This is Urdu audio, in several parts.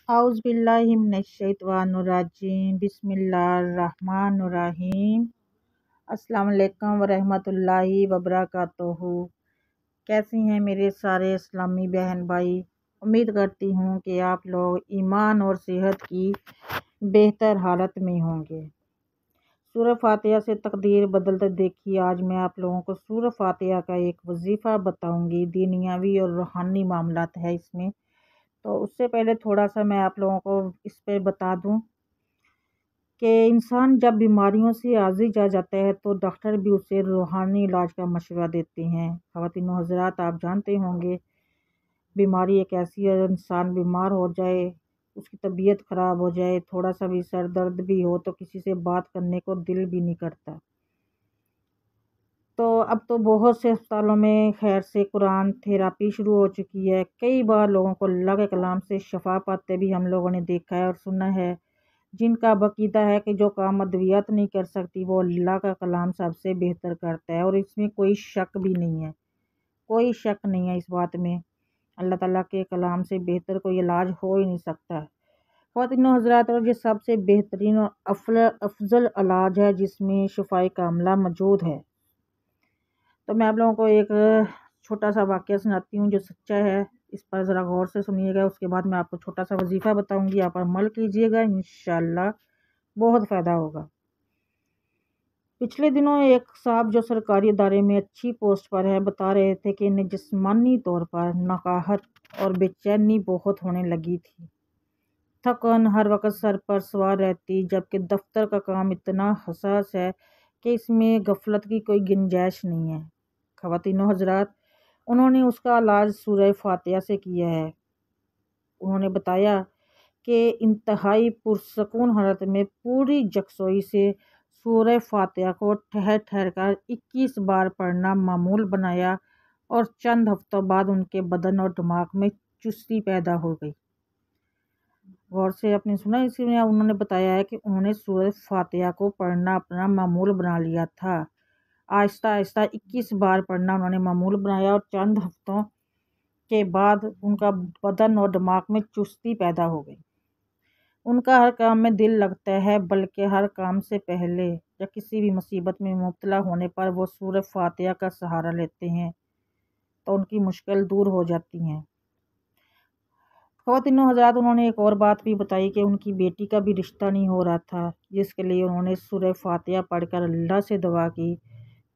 اعوذ باللہ من الشیطان الرجیم، بسم اللہ الرحمن الرحیم۔ السلام علیکم ورحمۃ اللہ وبرکاتہ۔ کیسی ہیں میرے سارے اسلامی بہن بھائی؟ امید کرتی ہوں کہ آپ لوگ ایمان اور صحت کی بہتر حالت میں ہوں گے۔ سورہ فاتحہ سے تقدیر بدلتے دیکھیے، آج میں آپ لوگوں کو سورہ فاتحہ کا ایک وظیفہ بتاؤں گی۔ دینیاوی اور روحانی معاملات ہے اس میں، تو اس سے پہلے تھوڑا سا میں آپ لوگوں کو اس پہ بتا دوں کہ انسان جب بیماریوں سے عاجز آ جاتا ہے تو ڈاکٹر بھی اسے روحانی علاج کا مشورہ دیتے ہیں۔ خواتین و حضرات، آپ جانتے ہوں گے بیماری ایک ایسی ہے، انسان بیمار ہو جائے، اس کی طبیعت خراب ہو جائے، تھوڑا سا بھی سر درد بھی ہو تو کسی سے بات کرنے کو دل بھی نہیں کرتا۔ تو اب تو بہت سے اسپتالوں میں خیر سے قرآن تھراپی شروع ہو چکی ہے۔ کئی بار لوگوں کو اللہ کے کلام سے شفا پاتے بھی ہم لوگوں نے دیکھا ہے اور سنا ہے۔ جن کا عقیدہ ہے کہ جو کام ادویات نہیں کر سکتی وہ اللہ کا کلام سب سے بہتر کرتا ہے، اور اس میں کوئی شک بھی نہیں ہے، کوئی شک نہیں ہے اس بات میں۔ اللہ تعالیٰ کے کلام سے بہتر کوئی علاج ہو ہی نہیں سکتا۔ خواتین و حضرات، اور یہ سب سے بہترین اور افضل علاج ہے جس میں شفائے کاملہ موجود ہے۔ تو میں آپ لوگوں کو ایک چھوٹا سا واقعہ سناتی ہوں جو سچا ہے، اس پر ذرا غور سے سنیے گا۔ اس کے بعد میں آپ کو چھوٹا سا وظیفہ بتاؤں گی، آپ عمل کیجیے گا، انشاءاللہ بہت فائدہ ہوگا۔ پچھلے دنوں ایک صاحب جو سرکاری ادارے میں اچھی پوسٹ پر ہے بتا رہے تھے کہ انہیں جسمانی طور پر نقاہت اور بے چینی بہت ہونے لگی تھی۔ تھکن ہر وقت سر پر سوار رہتی، جبکہ دفتر کا کام اتنا حساس ہے کہ اس میں غفلت کی کوئی گنجائش نہیں ہے۔ خواتین و حضرات، انہوں نے اس کا علاج سورہ فاتحہ سے کیا ہے۔ انہوں نے بتایا کہ انتہائی پرسکون حالت میں پوری یکسوئی سے سورہ فاتحہ کو ٹھہر ٹھہر کر 21 بار پڑھنا معمول بنایا، اور چند ہفتوں بعد ان کے بدن اور دماغ میں چستی پیدا ہو گئی۔ غور سے آپ نے سنا، اسی میں انہوں نے بتایا ہے کہ انہوں نے سورہ فاتحہ کو پڑھنا اپنا معمول بنا لیا تھا۔ آہستہ آہستہ 21 بار پڑھنا انہوں نے معمول بنایا، اور چند ہفتوں کے بعد ان کا بدن اور دماغ میں چستی پیدا ہو گئی۔ ان کا ہر کام میں دل لگتا ہے، بلکہ ہر کام سے پہلے یا کسی بھی مصیبت میں مبتلا ہونے پر وہ سورہ فاتحہ کا سہارا لیتے ہیں تو ان کی مشکل دور ہو جاتی ہیں۔ خواتین و حضرات، انہوں نے ایک اور بات بھی بتائی کہ ان کی بیٹی کا بھی رشتہ نہیں ہو رہا تھا، جس کے لیے انہوں نے سورہ فاتحہ پڑھ کر اللہ سے دعا کی،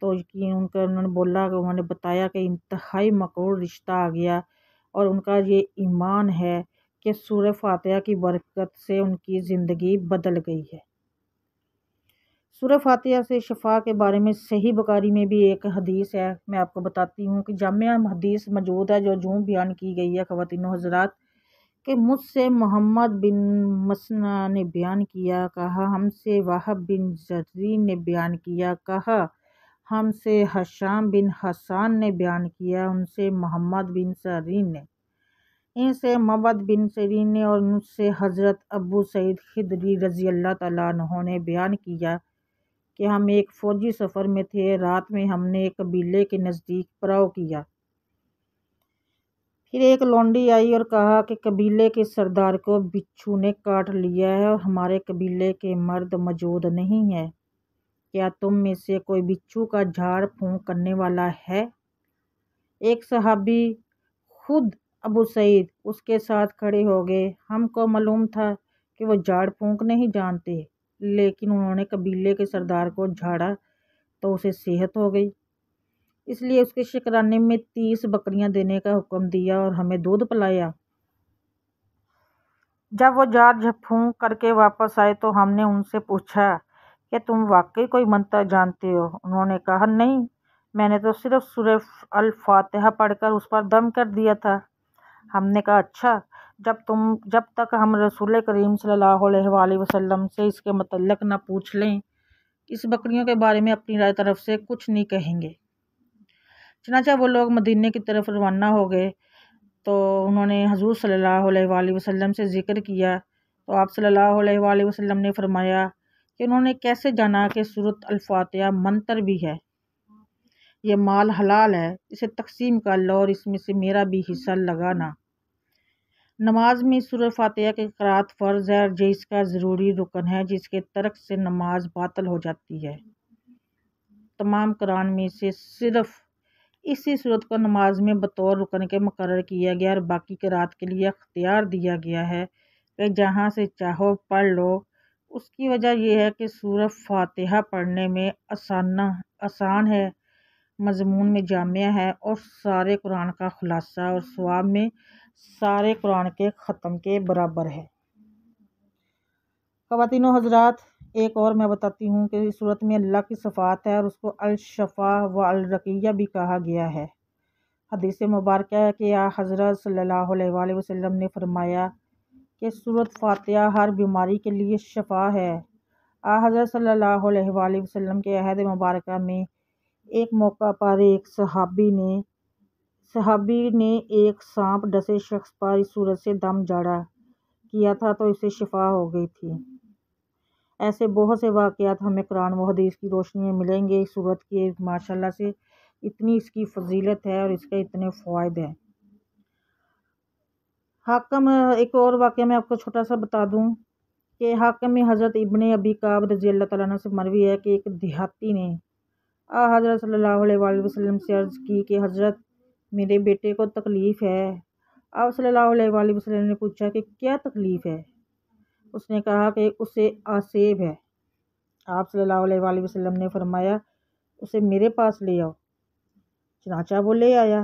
تو یقین انہوں نے بولا کہ انہوں نے بتایا کہ انتہائی مقبول رشتہ آ گیا، اور ان کا یہ ایمان ہے کہ سورہ فاتحہ کی برکت سے ان کی زندگی بدل گئی ہے۔ سورہ فاتحہ سے شفا کے بارے میں صحیح بخاری میں بھی ایک حدیث ہے، میں آپ کو بتاتی ہوں کہ جامع حدیث موجود ہے جو یوں بیان کی گئی ہے خواتین و حضرات کہ مجھ سے محمد بن مسنہ نے بیان کیا، کہا ہم سے وہب بن جریر نے بیان کیا، کہا ہم سے ہشام بن حسان نے بیان کیا، ان سے محمد بن سیرین نے، ان سے مبد بن سیرین نے، اور ان سے حضرت ابو سعید خدری رضی اللہ تعالیٰ عنہ نے بیان کیا کہ ہم ایک فوجی سفر میں تھے، رات میں ہم نے ایک قبیلے کے نزدیک پڑاؤ کیا۔ پھر ایک لونڈی آئی اور کہا کہ قبیلے کے سردار کو بچھو نے کاٹ لیا ہے اور ہمارے قبیلے کے مرد موجود نہیں ہیں، کیا تم میں سے کوئی بچھو کا جھاڑ پھونک کرنے والا ہے؟ ایک صحابی خود ابو سعید اس کے ساتھ کھڑے ہو گئے۔ ہم کو معلوم تھا کہ وہ جھاڑ پھونک نہیں جانتے، لیکن انہوں نے قبیلے کے سردار کو جھاڑا تو اسے صحت ہو گئی، اس لیے اس کے شکرانے میں 30 بکریاں دینے کا حکم دیا اور ہمیں دودھ پلایا۔ جب وہ جھاڑ پھونک کر کے واپس آئے تو ہم نے ان سے پوچھا کہ تم واقعی کوئی منتر جانتے ہو؟ انہوں نے کہا نہیں، میں نے تو صرف سورہ الفاتحہ پڑھ کر اس پر دم کر دیا تھا۔ ہم نے کہا اچھا، جب تک ہم رسول کریم صلی اللہ علیہ وآلہ وسلم سے اس کے متعلق نہ پوچھ لیں، اس بکریوں کے بارے میں اپنی رائے طرف سے کچھ نہیں کہیں گے۔ چنانچہ وہ لوگ مدینے کی طرف روانہ ہو گئے، تو انہوں نے حضور صلی اللہ علیہ وآلہ وسلم سے ذکر کیا، تو آپ صلی اللہ علیہ وآلہ وسلم نے فرمایا کہ انہوں نے کیسے جانا کہ سورۃ الفاتحہ منتر بھی ہے، یہ مال حلال ہے، اسے تقسیم کر لو اور اس میں سے میرا بھی حصہ لگانا۔ نماز میں سورہ فاتحہ کی قرأت فرض ہے اور یہ اس کا ضروری رکن ہے، جس کے ترک سے نماز باطل ہو جاتی ہے۔ تمام قرآن میں سے صرف اسی صورت کو نماز میں بطور رکن کے مقرر کیا گیا اور باقی قرأت کے لیے اختیار دیا گیا ہے کہ جہاں سے چاہو پڑھ لو۔ اس کی وجہ یہ ہے کہ سورہ فاتحہ پڑھنے میں آسان ہے، مضمون میں جامع ہے اور سارے قرآن کا خلاصہ اور ثواب میں سارے قرآن کے ختم کے برابر ہے۔ خواتین و حضرات، ایک اور میں بتاتی ہوں کہ اس صورت میں اللہ کی صفات ہے اور اس کو الشفا و الرقیہ بھی کہا گیا ہے۔ حدیث مبارکہ ہے کہ حضرت صلی اللہ علیہ وآلہ وسلم نے فرمایا کہ سورۃ فاتحہ ہر بیماری کے لیے شفا ہے۔ حضرت صلی اللہ علیہ وآلہ وسلم کے عہد مبارکہ میں ایک موقع پر ایک صحابی نے ایک سانپ ڈسے شخص پر اس صورت سے دم جاڑا کیا تھا تو اسے شفا ہو گئی تھی۔ ایسے بہت سے واقعات ہمیں قرآن و حدیث کی روشنی میں ملیں گے۔ اس صورت کی ماشاءاللہ سے اتنی اس کی فضیلت ہے اور اس کے اتنے فوائد ہیں۔ حاکم، ایک اور واقعہ میں آپ کو چھوٹا سا بتا دوں کہ حاکم میں حضرت ابن ابی کعب رضی اللہ تعالیٰ عنہ سے مروی ہے کہ ایک دیہاتی نے حضرت صلی اللہ علیہ وآلہ وسلم سے عرض کی کہ حضرت میرے بیٹے کو تکلیف ہے۔ آپ صلی اللہ علیہ وآلہ وسلم نے پوچھا کہ کیا تکلیف ہے؟ اس نے کہا کہ اسے آسیب ہے۔ آپ صلی اللہ علیہ وآلہ وسلم نے فرمایا اسے میرے پاس لے آؤ۔ چنانچہ وہ لے آیا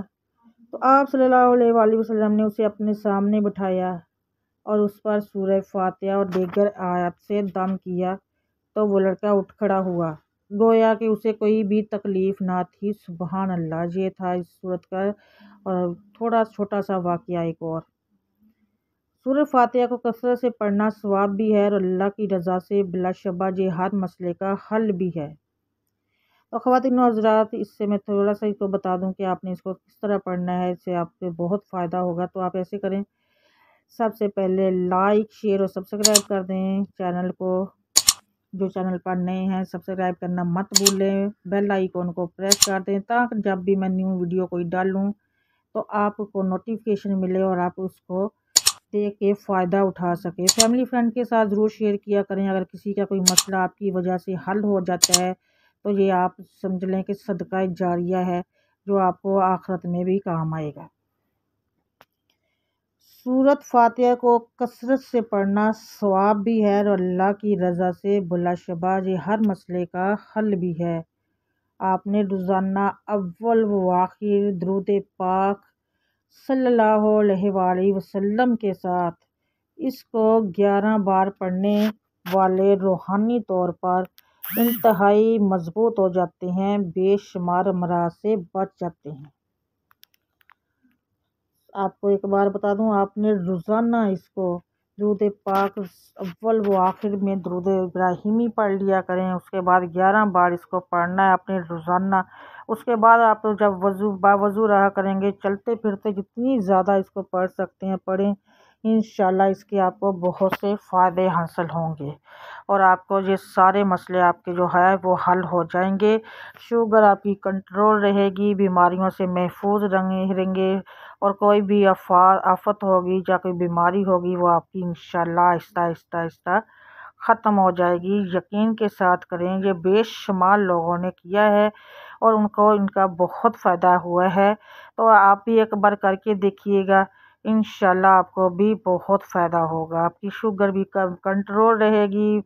تو آپ صلی اللہ علیہ وآلہ وسلم نے اسے اپنے سامنے بٹھایا اور اس پر سورہ فاتحہ اور دیگر آیات سے دم کیا تو وہ لڑکا اٹھ کھڑا ہوا، گویا کہ اسے کوئی بھی تکلیف نہ تھی۔ سبحان اللہ، یہ تھا اس صورت کا اور تھوڑا چھوٹا سا واقعہ۔ ایک اور سورہ فاتحہ کو کثرت سے پڑھنا ثواب بھی ہے اور اللہ کی رضا سے بلا شبہ یہ ہر مسئلے کا حل بھی ہے۔ تو خواتین و حضرات، اس سے میں تھوڑا سا اس کو بتا دوں کہ آپ نے اس کو کس طرح پڑھنا ہے، اس سے آپ کو بہت فائدہ ہوگا۔ تو آپ ایسے کریں، سب سے پہلے لائک، شیئر اور سبسکرائب کر دیں چینل کو۔ جو چینل پر نئے ہیں سبسکرائب کرنا مت بھولیں، بیل آئیکن کو پریس کر دیں تاکہ جب بھی میں نیو ویڈیو کوئی ڈالوں تو آپ کو نوٹیفیکیشن ملے اور آپ اس کو دیکھ کے فائدہ اٹھا سکیں۔ فیملی فرینڈ کے ساتھ ضرور شیئر کیا کریں۔ اگر کسی کا کوئی مسئلہ آپ کی وجہ سے حل ہو جاتا ہے تو یہ آپ سمجھ لیں کہ صدقہ جاریہ ہے جو آپ کو آخرت میں بھی کام آئے گا۔ سورۃ فاتحہ کو کثرت سے پڑھنا ثواب بھی ہے اور اللہ کی رضا سے بلا شبہ یہ ہر مسئلے کا حل بھی ہے۔ آپ نے روزانہ اول و آخر درود پاک صلی اللہ علیہ وآلہ وسلم کے ساتھ اس کو 11 بار پڑھنے والے روحانی طور پر انتہائی مضبوط ہو جاتے ہیں، بے شمار امراض سے بچ جاتے ہیں۔ آپ کو ایک بار بتا دوں، آپ نے روزانہ اس کو درود پاک اول و آخر میں درود ابراہیمی پڑھ لیا کریں، اس کے بعد 11 بار اس کو پڑھنا ہے اپنے روزانہ۔ اس کے بعد آپ جب باوضو رہا کریں گے، چلتے پھرتے جتنی زیادہ اس کو پڑھ سکتے ہیں پڑھیں، انشاءاللہ اس کے آپ کو بہت سے فائدے حاصل ہوں گے اور آپ کو یہ سارے مسئلے آپ کے جو ہے وہ حل ہو جائیں گے۔ شوگر آپ کی کنٹرول رہے گی، بیماریوں سے محفوظ رہیں گے اور کوئی بھی آفت ہوگی یا کوئی بیماری ہوگی وہ آپ کی انشاءاللہ آہستہ آہستہ آہستہ ختم ہو جائے گی۔ یقین کے ساتھ کریں، یہ بے شمار لوگوں نے کیا ہے اور ان کو ان کا بہت فائدہ ہوا ہے۔ تو آپ بھی ایک بار کر کے دیکھیے گا، انشاءاللہ آپ کو بھی بہت فائدہ ہوگا۔ آپ کی شوگر بھی کنٹرول رہے گی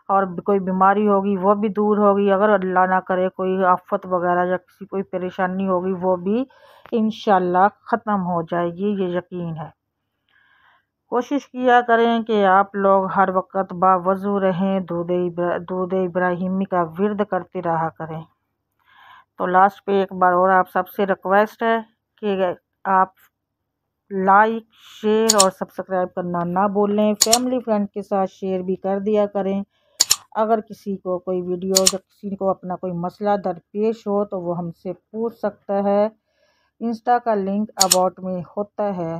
اور کوئی بیماری ہوگی وہ بھی دور ہوگی۔ اگر اللہ نہ کرے کوئی آفت وغیرہ یا کسی کوئی پریشانی ہوگی وہ بھی انشاءاللہ ختم ہو جائے گی، یہ یقین ہے۔ کوشش کیا کریں کہ آپ لوگ ہر وقت باوضو رہیں، درود ابراہیمی کا ورد کرتے رہا کریں۔ تو لاسٹ پہ ایک بار اور آپ سب سے ریکویسٹ ہے کہ آپ لائک، شیئر اور سبسکرائب کرنا نہ بھولیں۔ فیملی فرینڈ کے ساتھ شیئر بھی کر دیا کریں۔ اگر کسی کو کوئی ویڈیو یا کسی کو اپنا کوئی مسئلہ درپیش ہو تو وہ ہم سے پوچھ سکتا ہے۔ انسٹا کا لنک اباؤٹ میں ہوتا ہے۔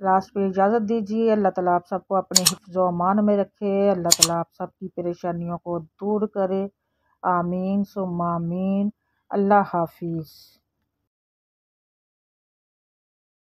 لاسٹ پہ اجازت دیجیے۔ اللہ تعالیٰ آپ سب کو اپنے حفظ و امان میں رکھے۔ اللہ تعالیٰ آپ سب کی پریشانیوں کو دور کرے۔ آمین ثم آمین۔ اللہ حافظ۔